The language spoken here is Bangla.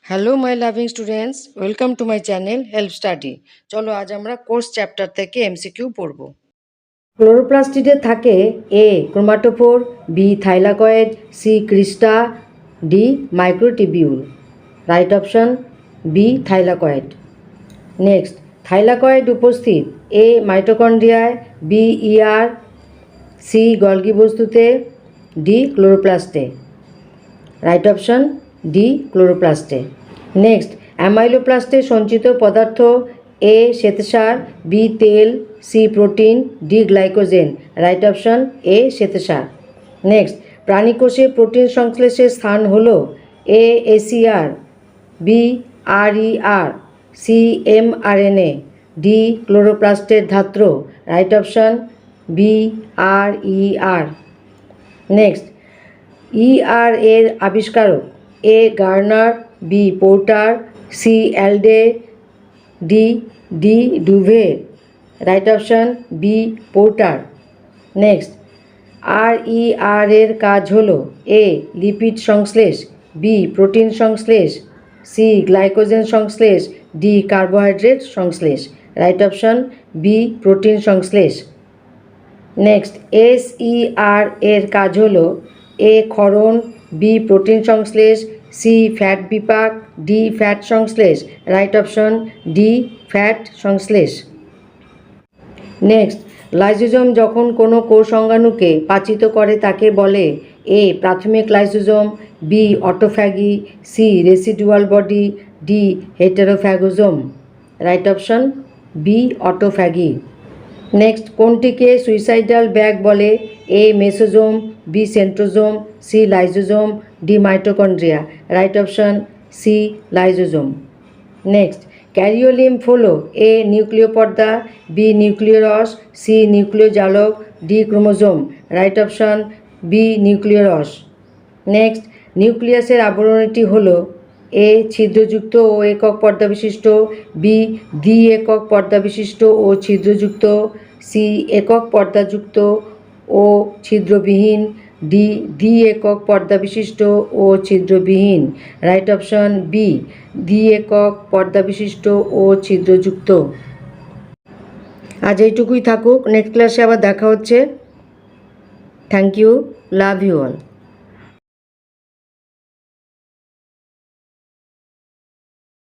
Hello my loving students, welcome to my channel help study. চলো আজ আমরা কোর্স চ্যাপ্টার থেকে এমসিকিউ পড়ব। ক্লোরোপ্লাস্টিডে থাকে A chromatophore, B thylakoid, C crista, D microtubule. Right option B thylakoid. Next, thylakoid উপস্থিত এ মাইটোকন্ড্রিয়ায়, বি ইআর, সি গলগি বস্তুতে, ডি ক্লোরোপ্লাস্টে। রাইট অপশন ডি ক্লোরোপ্লাস্টে। নেক্সট, অ্যামাইলোপ্লাস্টে সঞ্চিত পদার্থ এ শ্বেতসার, বি তেল, C protein, D glycogen. Right option A শ্বেতসার। নেক্সট, প্রাণীকোষে প্রোটিন সংশ্লেষের স্থান হল A SER, B RER, C mRNA, D ক্লোরোপ্লাস্টের ধাত্র। Right option B RER. Next, ER এর আবিষ্কারক A Garner, B Porter, C অ্যালডে, D Duve. Right option B Porter. Next, RER এর কাজ হল এ লিপিড সংশ্লেষ, বি প্রোটিন সংশ্লেষ, সি গ্লাইকোজেন সংশ্লেষ, ডি কার্বোহাইড্রেট সংশ্লেষ। রাইট অপশান বি প্রোটিন সংশ্লেষ। নেক্সট, এসইআর এর কাজ হল এ ক্ষরণ, বি প্রোটিন সংশ্লেষ, সি ফ্যাট বিপাক, ডি ফ্যাট সংশ্লেষ। রাইট অপশন ডি ফ্যাট সংশ্লেষ। নেক্সট, লাইসোজোম যখন কোনো কোষ অঙ্গাণুকে পাচিত করে তাকে বলে এ প্রাথমিক lysosome, B autophagy, C residual body, D heterophagosome. Right option B autophagy. Next, কোনটিকে সুইসাইডাল ব্যাগ বলে A mesosome, B centrosome, C lysosome, D mitochondria. Right option C lysosome. Next, karyolymph হল এ নিউক্লিয় পর্দা, বি নিউক্লিয় রস, সি নিউক্লিয় জালক, D chromosome. Right option B নিউক্লিয় রস। নেক্সট, নিউক্লিয়াসের আবরণীটি হল এ ছিদ্রযুক্ত ও একক পর্দা বিশিষ্ট, বি দ্বি একক পর্দা বিশিষ্ট ও ছিদ্রযুক্ত, সি একক পর্দাযুক্ত ও ছিদ্রবিহীন, ডি দ্বি একক পর্দা বিশিষ্ট ও ছিদ্রবিহীন। রাইট অপশন বি দ্বি একক পর্দা বিশিষ্ট ও ছিদ্রযুক্ত। আজ এইটুকুই থাকুক, নেক্সট ক্লাসে আবার দেখা হচ্ছে। Thank you, love you all.